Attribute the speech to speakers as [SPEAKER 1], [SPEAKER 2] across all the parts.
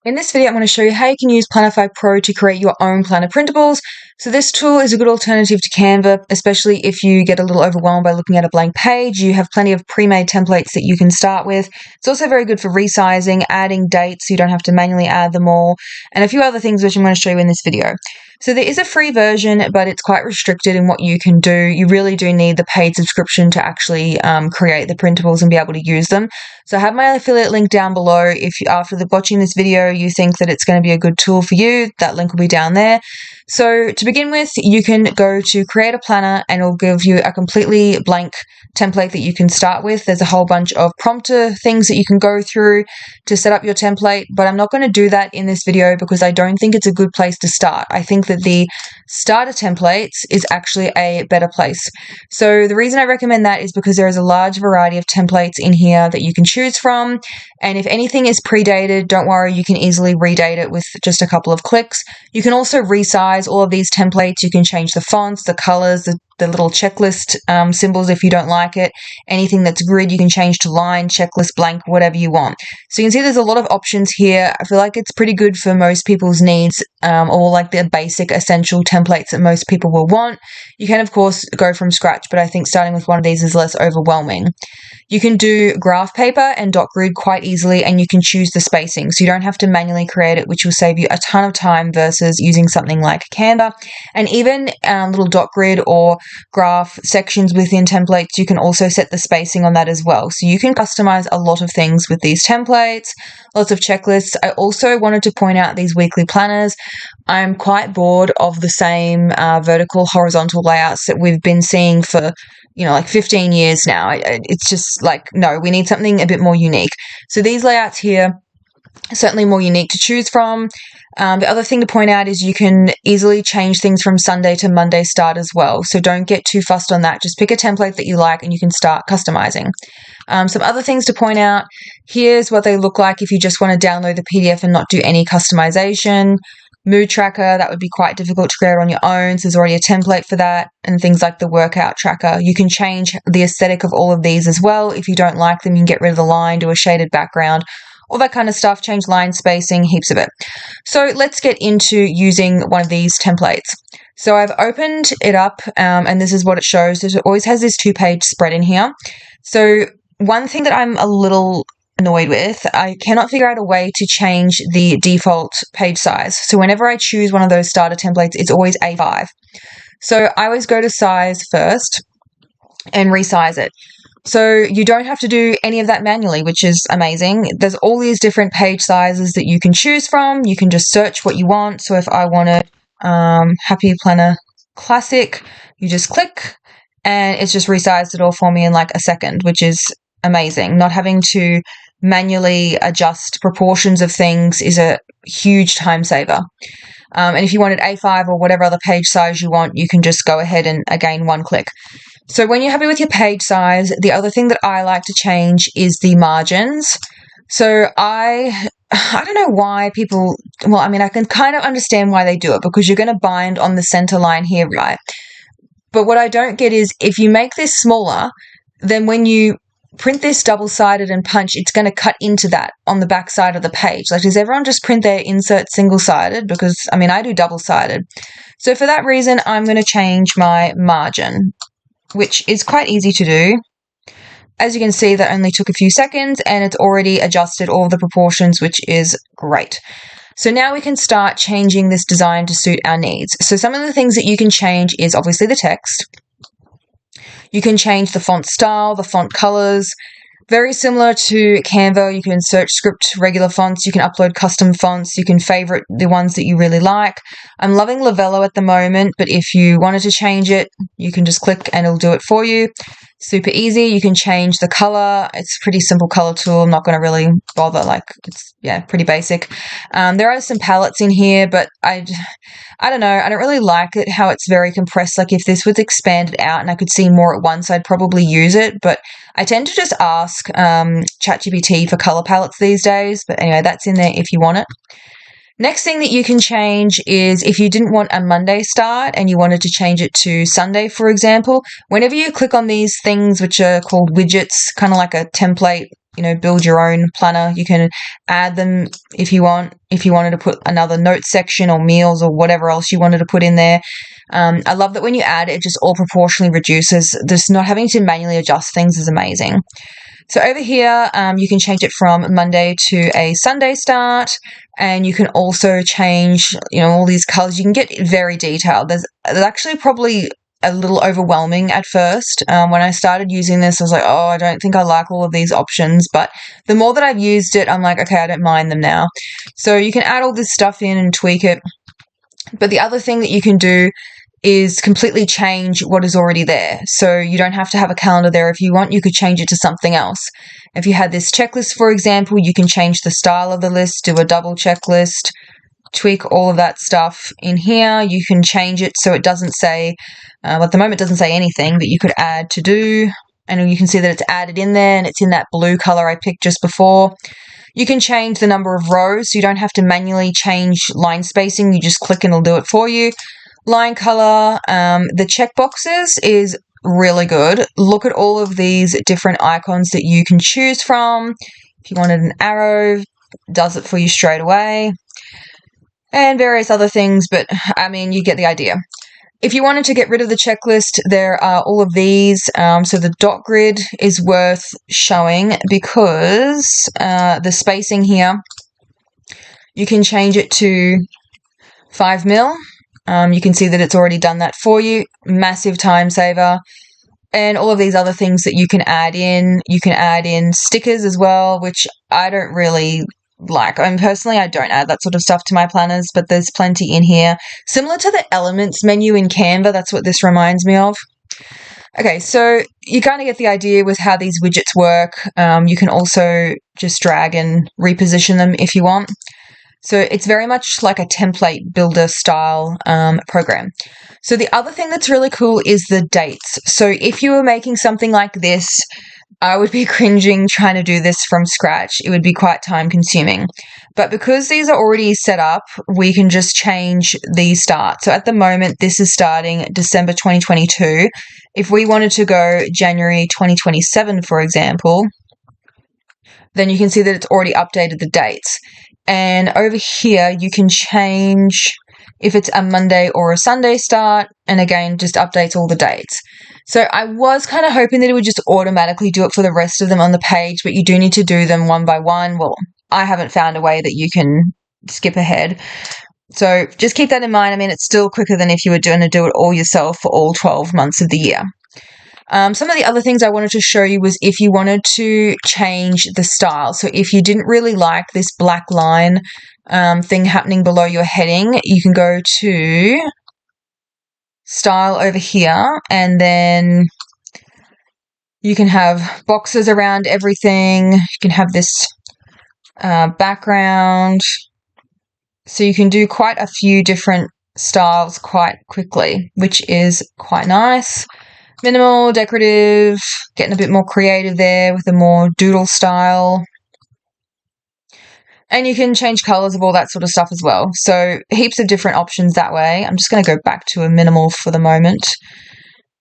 [SPEAKER 1] In this video, I'm going to show you how you can use Planify Pro to create your own planner printables. So this tool is a good alternative to Canva, especially if you get a little overwhelmed by looking at a blank page. You have plenty of pre-made templates that you can start with. It's also very good for resizing, adding dates so you don't have to manually add them all, and a few other things which I'm going to show you in this video. So there is a free version, but it's quite restricted in what you can do. You really do need the paid subscription to actually create the printables and be able to use them. So I have my affiliate link down below. If you, after watching this video, you think that it's going to be a good tool for you, that link will be down there. So to begin with, you can go to create a planner and it'll give you a completely blank template that you can start with. There's a whole bunch of prompter things that you can go through to set up your template, but I'm not going to do that in this video because I don't think it's a good place to start. I think that the starter templates is actually a better place. So the reason I recommend that is because there is a large variety of templates in here that you can choose from, and if anything is predated, don't worry, you can easily redate it with just a couple of clicks. You can also resize all of these templates. You can change the fonts, the colors, the little checklist symbols if you don't like it. Anything that's grid you can change to line, checklist, blank, whatever you want. So you can see there's a lot of options here. I feel like it's pretty good for most people's needs, or like the basic essential templates that most people will want. You can of course go from scratch, but I think starting with one of these is less overwhelming. You can do graph paper and dot grid quite easily, and you can choose the spacing, so you don't have to manually create it, which will save you a ton of time versus using something like Canva. And even little dot grid or graph sections within templates, you can also set the spacing on that as well. So you can customize a lot of things with these templates, lots of checklists. I also wanted to point out these weekly planners. I'm quite bored of the same vertical, horizontal layouts that we've been seeing for like 15 years now. It's just like, no, we need something a bit more unique. So these layouts here are certainly more unique to choose from. The other thing to point out is you can easily change things from Sunday to Monday start as well. So don't get too fussed on that. Just pick a template that you like and you can start customizing. Some other things to point out, here's what they look like if you just want to download the PDF and not do any customization. Mood tracker, that would be quite difficult to create on your own, so there's already a template for that, and things like the workout tracker. You can change the aesthetic of all of these as well. If you don't like them, you can get rid of the line, do a shaded background, all that kind of stuff, change line spacing, heaps of it. So let's get into using one of these templates. So I've opened it up, and this is what it shows. It always has this 2-page spread in here. So one thing that I'm a little annoyed with, I cannot figure out a way to change the default page size. So whenever I choose one of those starter templates, it's always A5. So I always go to size first and resize it. So you don't have to do any of that manually, which is amazing. There's all these different page sizes that you can choose from. You can just search what you want. So if I wanted Happy Planner Classic, you just click and it's just resized it all for me in like a second, which is amazing. Not having to manually adjust proportions of things is a huge time saver. And if you wanted A5 or whatever other page size you want, you can just go ahead and again, one click. So when you're happy with your page size, the other thing that I like to change is the margins. So I don't know why people, well, I mean, I can kind of understand why they do it because you're going to bind on the center line here, right? But what I don't get is if you make this smaller, then when you print this double-sided and punch, it's going to cut into that on the back side of the page. Like, does everyone just print their insert single-sided? Because, I mean, I do double-sided. So for that reason, I'm going to change my margin, which is quite easy to do. As you can see, that only took a few seconds and it's already adjusted all the proportions, which is great. So now we can start changing this design to suit our needs. So some of the things that you can change is obviously the text. You can change the font style, the font colors. Very similar to Canva, you can insert script regular fonts, you can upload custom fonts, you can favorite the ones that you really like. I'm loving Lavello at the moment, but if you wanted to change it, you can just click and it'll do it for you. Super easy. You can change the color. It's a pretty simple color tool. I'm not going to really bother. Like, it's, yeah, pretty basic. There are some palettes in here, but I don't know. I don't really like it how it's very compressed. Like, if this was expanded out and I could see more at once, I'd probably use it. But I tend to just ask ChatGPT for color palettes these days. But anyway, that's in there if you want it. Next thing that you can change is if you didn't want a Monday start and you wanted to change it to Sunday, for example, whenever you click on these things which are called widgets, kind of like a template build your own planner. You can add them if you want. If you wanted to put another notes section or meals or whatever else you wanted to put in there. I love that when you add, it just all proportionally reduces. Just not having to manually adjust things is amazing. So over here, you can change it from Monday to a Sunday start, and you can also change, all these colors. You can get very detailed. There's actually probably a little overwhelming at first. When I started using this, I was like, oh, I don't think I like all of these options. But the more that I've used it, I'm like, okay, I don't mind them now. So you can add all this stuff in and tweak it. But the other thing that you can do is completely change what is already there. So you don't have to have a calendar there. If you want, you could change it to something else. If you had this checklist, for example, you can change the style of the list, do a double checklist, tweak all of that stuff in here. You can change it so it doesn't say, at the moment it doesn't say anything, but you could add to do, and you can see that it's added in there and it's in that blue color I picked just before. You can change the number of rows, so you don't have to manually change line spacing. You just click and it'll do it for you. Line color, the checkboxes is really good. Look at all of these different icons that you can choose from. If you wanted an arrow, it does it for you straight away. And various other things, but you get the idea. If you wanted to get rid of the checklist, there are all of these. So the dot grid is worth showing because the spacing here, you can change it to 5 mil. You can see that it's already done that for you. Massive time saver. And all of these other things that you can add in. You can add in stickers as well, which I don't really like. Personally, I don't add that sort of stuff to my planners, but there's plenty in here. Similar to the elements menu in Canva, that's what this reminds me of. Okay, so you kind of get the idea with how these widgets work. You can also just drag and reposition them if you want. So it's very much like a template builder style program. So the other thing that's really cool is the dates. So if you were making something like this, I would be cringing trying to do this from scratch. It would be quite time consuming. But because these are already set up, we can just change the start. So at the moment, this is starting December 2022. If we wanted to go January 2027, for example, then you can see that it's already updated the dates. And over here, you can change if it's a Monday or a Sunday start, and again, just updates all the dates. So I was kind of hoping that it would just automatically do it for the rest of them on the page, but you do need to do them one by one. Well, I haven't found a way that you can skip ahead. So just keep that in mind. It's still quicker than if you were going to do it all yourself for all 12 months of the year. Some of the other things I wanted to show you was if you wanted to change the style. So if you didn't really like this black line thing happening below your heading, you can go to style over here, and then you can have boxes around everything. You can have this background. So you can do quite a few different styles quite quickly, which is quite nice. Minimal, decorative, getting a bit more creative there with a more doodle style. And you can change colors of all that sort of stuff as well. So heaps of different options that way. I'm just going to go back to a minimal for the moment.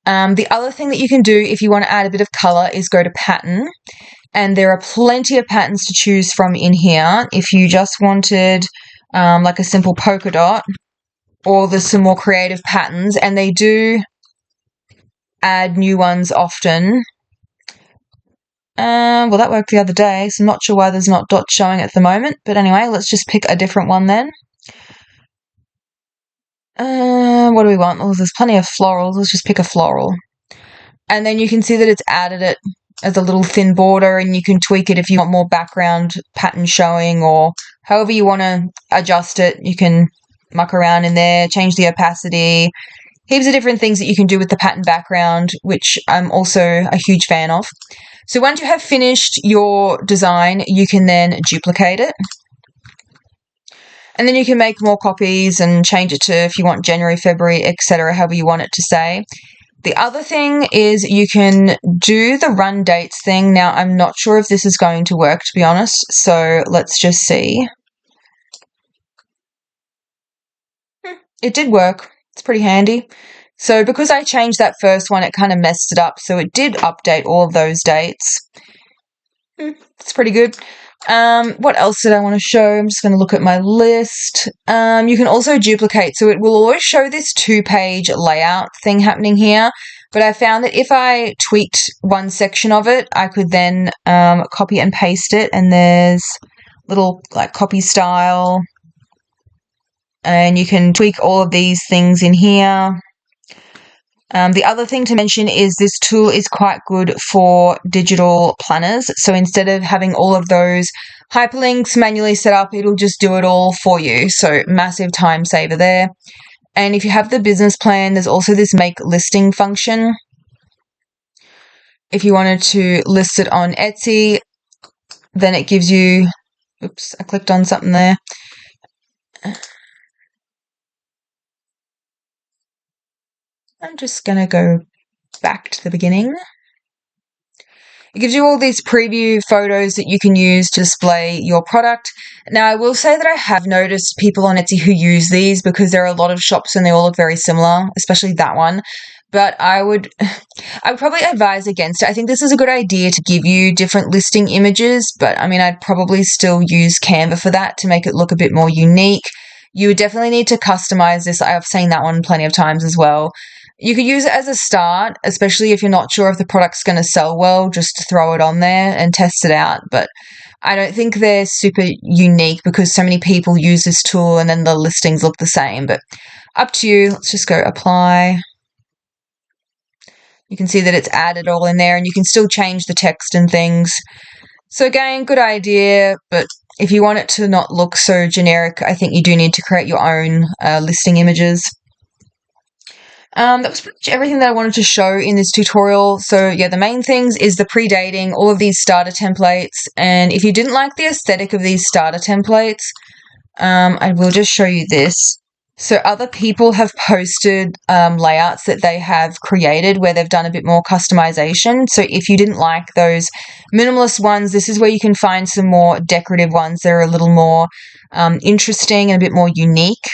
[SPEAKER 1] The other thing that you can do if you want to add a bit of color is go to pattern. And there are plenty of patterns to choose from in here. If you just wanted like a simple polka dot, or there's some more creative patterns, and they do add new ones often. Well, that worked the other day, so I'm not sure why there's not dots showing at the moment. But anyway, let's just pick a different one then. What do we want? Oh, there's plenty of florals. Let's just pick a floral. And then you can see that it's added it as a little thin border, and you can tweak it if you want more background pattern showing, or however you want to adjust it. You can muck around in there, change the opacity. Heaps of different things that you can do with the pattern background, which I'm also a huge fan of. So once you have finished your design, you can then duplicate it. And then you can make more copies and change it to, if you want, January, February, etc., however you want it to say. The other thing is you can do the run dates thing. Now, I'm not sure if this is going to work, to be honest, so let's just see. It did work. It's pretty handy. So because I changed that first one, it kind of messed it up. So it did update all of those dates. It's pretty good. What else did I want to show? I'm just going to look at my list. You can also duplicate, so it will always show this 2-page layout thing happening here. But I found that if I tweaked one section of it, I could then copy and paste it, and there's little like copy style, and you can tweak all of these things in here. The other thing to mention is this tool is quite good for digital planners. So instead of having all of those hyperlinks manually set up, it'll just do it all for you. So massive time saver there. And if you have the business plan, there's also this make listing function. If you wanted to list it on Etsy, then it gives you, oops, I clicked on something there. I'm just going to go back to the beginning. It gives you all these preview photos that you can use to display your product. Now, I will say that I have noticed people on Etsy who use these because there are a lot of shops and they all look very similar, especially that one. But I would probably advise against it. I think this is a good idea to give you different listing images, but I mean, I'd probably still use Canva for that to make it look a bit more unique. You would definitely need to customize this. I've seen that one plenty of times as well. You could use it as a start, especially if you're not sure if the product's going to sell well, just to throw it on there and test it out. But I don't think they're super unique because so many people use this tool and then the listings look the same. But up to you. Let's just go apply. You can see that it's added all in there, and you can still change the text and things. So again, good idea, but if you want it to not look so generic, I think you do need to create your own listing images. That was pretty much everything that I wanted to show in this tutorial. So yeah, the main things is the pre-dating, all of these starter templates. And if you didn't like the aesthetic of these starter templates, I will just show you this. So other people have posted layouts that they have created where they've done a bit more customization. So if you didn't like those minimalist ones, this is where you can find some more decorative ones that are a little more interesting and a bit more unique.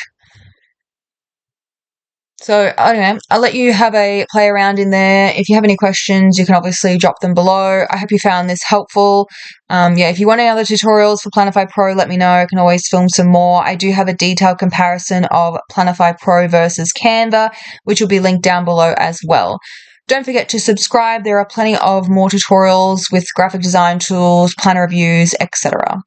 [SPEAKER 1] So, I don't know, I'll let you have a play around in there. If you have any questions, you can obviously drop them below. I hope you found this helpful. Yeah, if you want any other tutorials for Planify Pro, let me know. I can always film some more. I do have a detailed comparison of Planify Pro versus Canva, which will be linked down below as well. Don't forget to subscribe. There are plenty of more tutorials with graphic design tools, planner reviews, etc.